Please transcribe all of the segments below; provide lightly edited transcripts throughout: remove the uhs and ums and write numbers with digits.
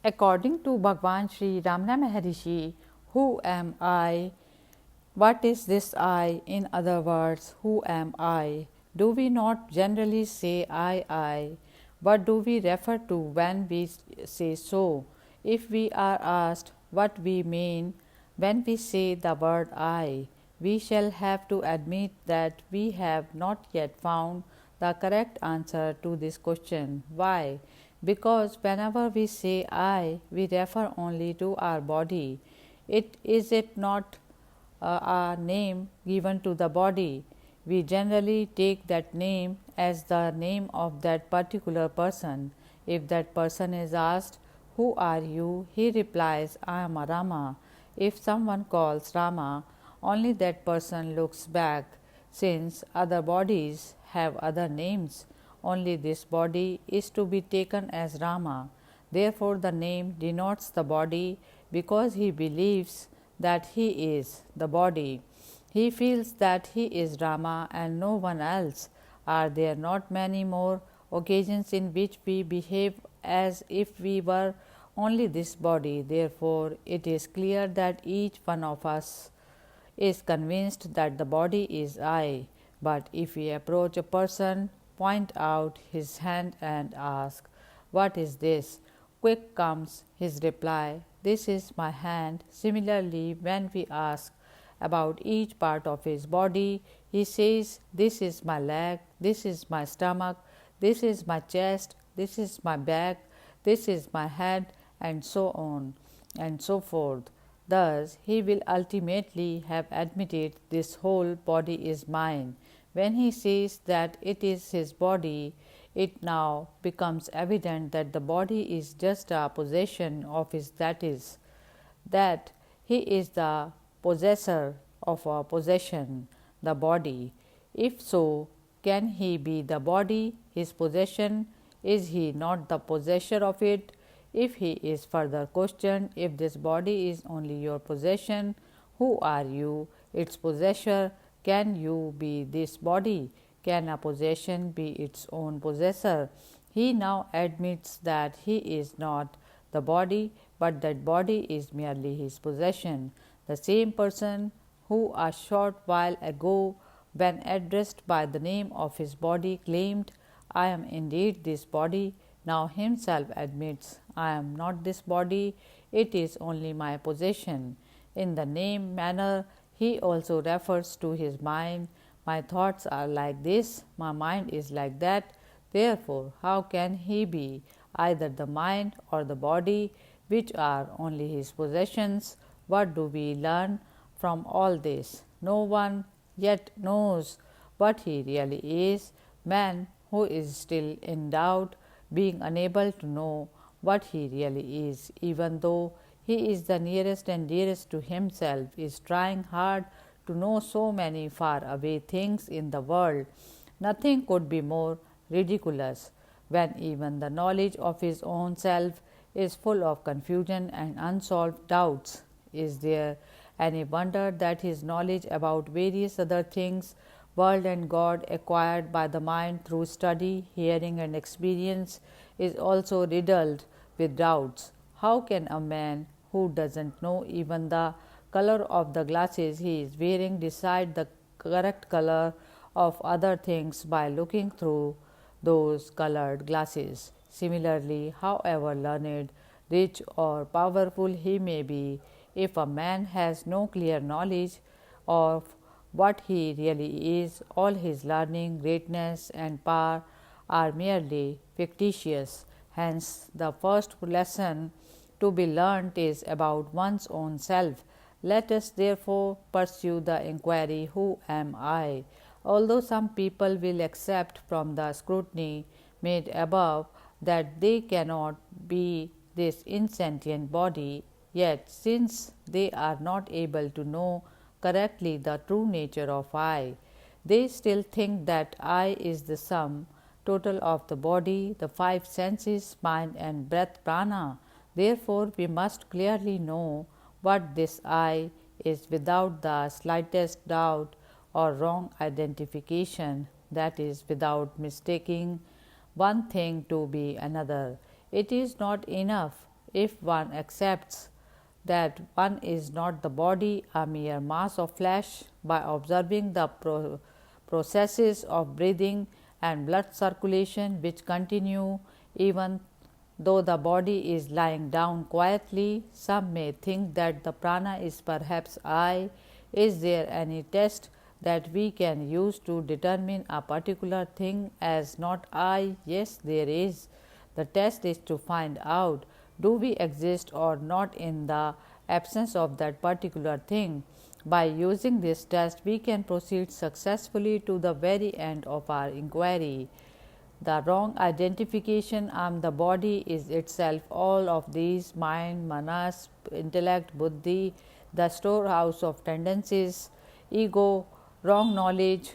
According to Bhagwan Sri Ramana Maharishi, who am I? What is this I? In other words, who am I? Do we not generally say I? What do we refer to when we say so? If we are asked what we mean when we say the word I, we shall have to admit that we have not yet found the correct answer to this question. Why? Because whenever we say I, we refer only to our body. It not a name given to the body. We generally take that name as the name of that particular person. If that person is asked, who are you? He replies, I am a Rama. If someone calls Rama, only that person looks back. Since other bodies have other names, only this body is to be taken as Rama. Therefore, the name denotes the body because he believes that he is the body. He feels that he is Rama and no one else. Are there not many more occasions in which we behave as if we were only this body? Therefore, it is clear that each one of us is convinced that the body is I. But if we approach a person, point out his hand and ask, what is this? Quick comes his reply, this is my hand. Similarly, when we ask about each part of his body, he says, this is my leg, this is my stomach, this is my chest, this is my back, this is my head, and so on and so forth. Thus, he will ultimately have admitted this whole body is mine. When he says that it is his body, it now becomes evident that the body is just a possession of his, that he is the possessor of a possession, the body. If so, can he be the body, his possession? Is he not the possessor of it? If he is further questioned, if this body is only your possession, who are you, its possessor? Can you be this body? Can a possession be its own possessor? He now admits that he is not the body, but that body is merely his possession. The same person who a short while ago, when addressed by the name of his body, claimed, I am indeed this body, now himself admits, I am not this body, it is only my possession. In the same manner, he also refers to his mind, my thoughts are like this, my mind is like that. Therefore, how can he be either the mind or the body, which are only his possessions? What do we learn from all this? No one yet knows what he really is. Man who is still in doubt, being unable to know what he really is, even though he is the nearest and dearest to himself, is trying hard to know so many far away things in the world. Nothing could be more ridiculous when even the knowledge of his own self is full of confusion and unsolved doubts. Is there any wonder that his knowledge about various other things, world and God, acquired by the mind through study, hearing, and experience, is also riddled with doubts? How can a man who doesn't know even the color of the glasses he is wearing decide the correct color of other things by looking through those colored glasses? Similarly, however learned, rich, or powerful he may be, if a man has no clear knowledge of what he really is, all his learning, greatness, and power are merely fictitious. Hence, the first lesson to be learnt is about one's own self. Let us therefore pursue the inquiry, who am I? Although some people will accept from the scrutiny made above that they cannot be this insentient body, yet since they are not able to know correctly the true nature of I, they still think that I is the sum total of the body, the five senses, mind, and breath prana. Therefore, we must clearly know what this I is without the slightest doubt or wrong identification, that is, without mistaking one thing to be another. It is not enough if one accepts that one is not the body, a mere mass of flesh, by observing the processes of breathing and blood circulation which continue even though the body is lying down quietly. Some may think that the prana is perhaps I. Is there any test that we can use to determine a particular thing as not I? Yes, there is. The test is to find out, do we exist or not in the absence of that particular thing. By using this test, we can proceed successfully to the very end of our inquiry. The wrong identification I am the body is itself all of these: mind, manas, intellect, buddhi, the storehouse of tendencies, ego, wrong knowledge,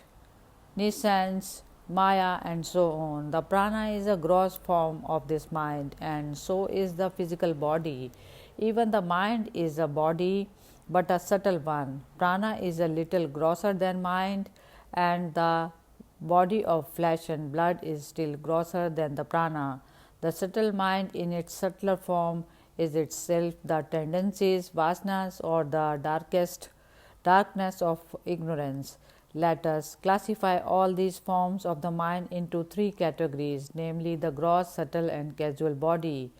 nescience, maya, and so on. The prana is a gross form of this mind, and so is the physical body. Even the mind is a body, but a subtle one. Prana is a little grosser than mind, and the body of flesh and blood is still grosser than the prana. The subtle mind in its subtler form is itself the tendencies, vasanas, or the darkness of ignorance. Let us classify all these forms of the mind into three categories, namely the gross, subtle, and causal body.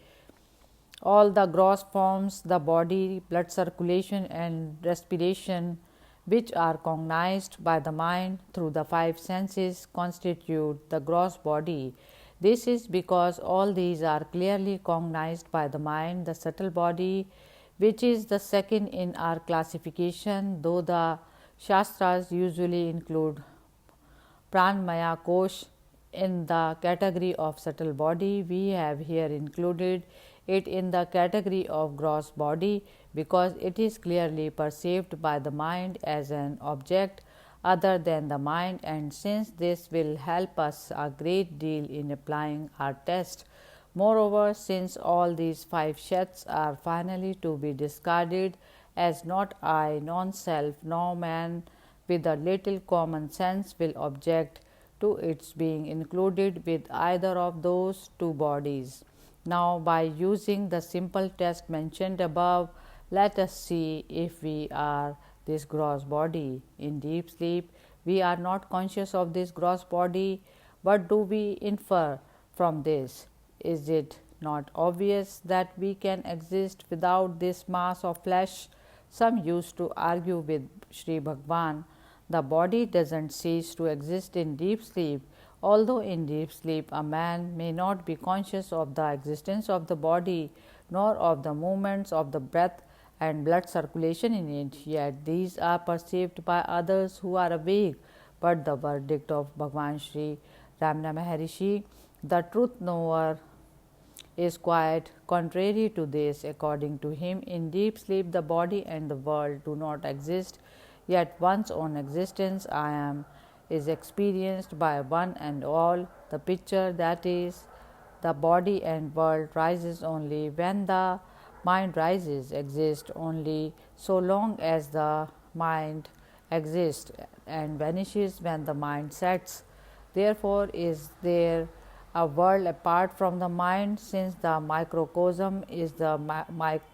All the gross forms, the body, blood circulation, and respiration, which are cognized by the mind through the five senses, constitute the gross body. This is because all these are clearly cognized by the mind. The subtle body, which is the second in our classification, though the Shastras usually include Pranmaya Kosh in the category of subtle body, we have here included it in the category of gross body because it is clearly perceived by the mind as an object other than the mind, and since this will help us a great deal in applying our test. Moreover, since all these five shets are finally to be discarded as not I, non self, no man with a little common sense will object to its being included with either of those two bodies. Now, by using the simple test mentioned above, let us see if we are this gross body. In deep sleep, we are not conscious of this gross body. What do we infer from this? Is it not obvious that we can exist without this mass of flesh? Some used to argue with Sri Bhagwan, the body doesn't cease to exist in deep sleep. Although in deep sleep a man may not be conscious of the existence of the body nor of the movements of the breath and blood circulation in it, yet these are perceived by others who are awake. But the verdict of Bhagwan Sri Ramana Maharishi, the truth knower, is quite contrary to this. According to him, in deep sleep the body and the world do not exist, yet one's own existence, I am, is experienced by one and all. The picture, that is, the body and world, rises only when the mind rises, exists only so long as the mind exists, and vanishes when the mind sets. Therefore, is there a world apart from the mind, since the microcosm is the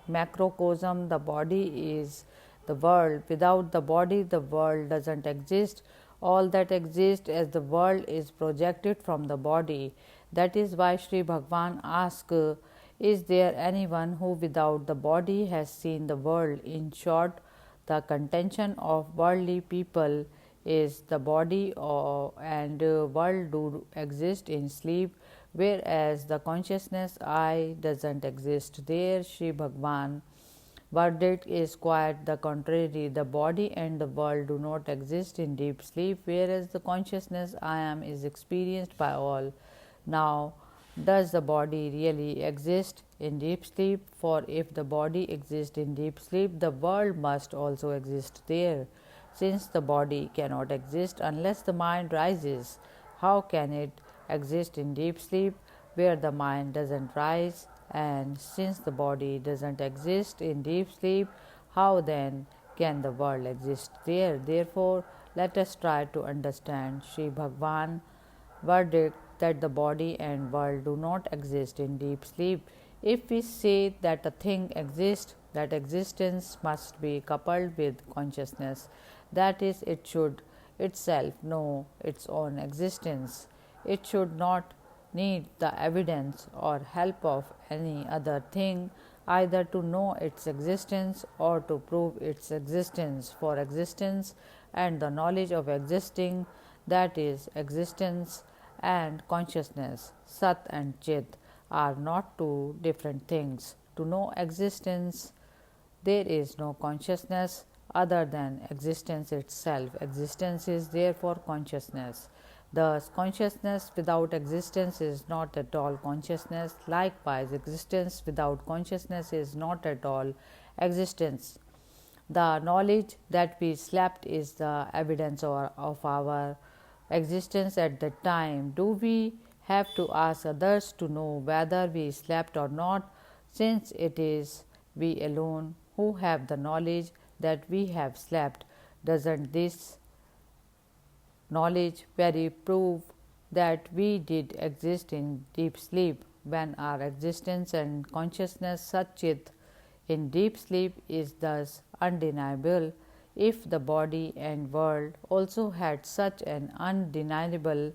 macrocosm, the body is the world. Without the body, the world doesn't exist. All that exists as the world is projected from the body. That is why Sri Bhagwan asks, is there anyone who without the body has seen the world? In short, the contention of worldly people is the body and world do exist in sleep, whereas the consciousness I doesn't exist there. Sri Bhagwan verdict is quite the contrary. The body and the world do not exist in deep sleep, whereas the consciousness I am is experienced by all. Now, does the body really exist in deep sleep? For if the body exists in deep sleep, the world must also exist there. Since the body cannot exist unless the mind rises, how can it exist in deep sleep where the mind doesn't rise? And since the body doesn't exist in deep sleep, how then can the world exist there? Therefore, let us try to understand Sri Bhagwan verdict that the body and world do not exist in deep sleep. If we say that a thing exists, that existence must be coupled with consciousness. That is, it should itself know its own existence. It should not need the evidence or help of any other thing either to know its existence or to prove its existence. For existence and the knowledge of existing, that is, existence and consciousness, Sat and Chit, are not two different things. To know existence, there is no consciousness other than existence itself. Existence is therefore consciousness. Thus, consciousness without existence is not at all consciousness. Likewise, existence without consciousness is not at all existence. The knowledge that we slept is the evidence of our existence at that time. Do we have to ask others to know whether we slept or not, since it is we alone who have the knowledge that we have slept? Doesn't this knowledge very prove that we did exist in deep sleep, when our existence and consciousness Satchit in deep sleep is thus undeniable? If the body and world also had such an undeniable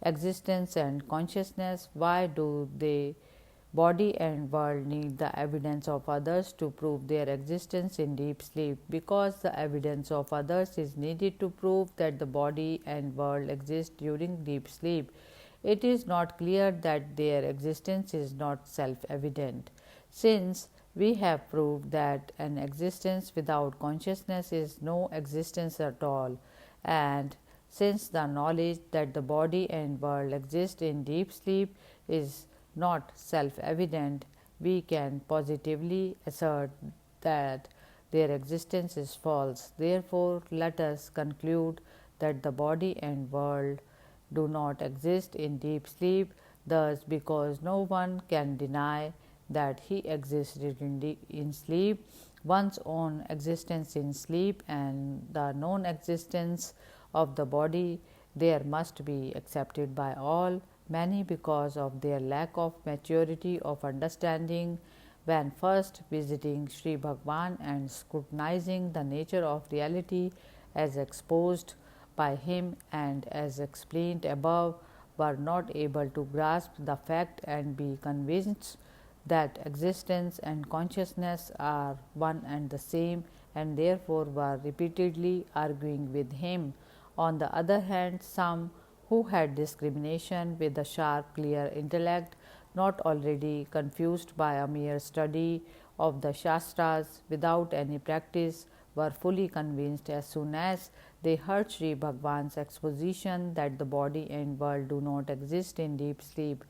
existence and consciousness, why do they, body and world, need the evidence of others to prove their existence in deep sleep? Because the evidence of others is needed to prove that the body and world exist during deep sleep. It is not clear that their existence is not self evident. Since we have proved that an existence without consciousness is no existence at all, and since the knowledge that the body and world exist in deep sleep is not self evident, we can positively assert that their existence is false. Therefore, let us conclude that the body and world do not exist in deep sleep. Thus, because no one can deny that he existed in sleep, one's own existence in sleep and the non existence of the body there must be accepted by all. Many, because of their lack of maturity of understanding, when first visiting Sri Bhagwan and scrutinizing the nature of reality as exposed by him and as explained above, were not able to grasp the fact and be convinced that existence and consciousness are one and the same, and therefore were repeatedly arguing with him. On the other hand, some who had discrimination with a sharp, clear intellect, not already confused by a mere study of the Shastras without any practice, were fully convinced as soon as they heard Sri Bhagwan's exposition that the body and world do not exist in deep sleep,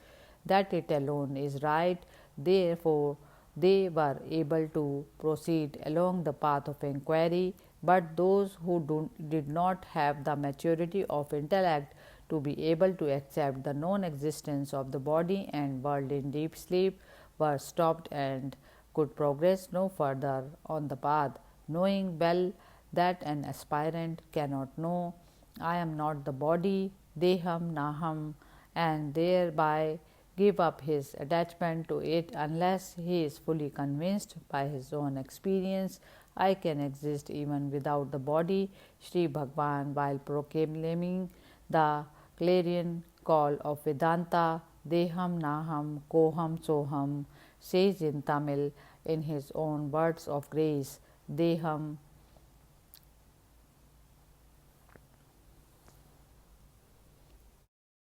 that it alone is right. Therefore, they were able to proceed along the path of inquiry. But those who did not have the maturity of intellect to be able to accept the non existence of the body and world in deep sleep were stopped and could progress no further on the path, knowing well that an aspirant cannot know, I am not the body, deham naham, and thereby give up his attachment to it unless he is fully convinced by his own experience I can exist even without the body. Sri Bhagwan, while proclaiming the clarion call of Vedanta, Deham Naham Koham Soham, says in Tamil in his own words of grace, Deham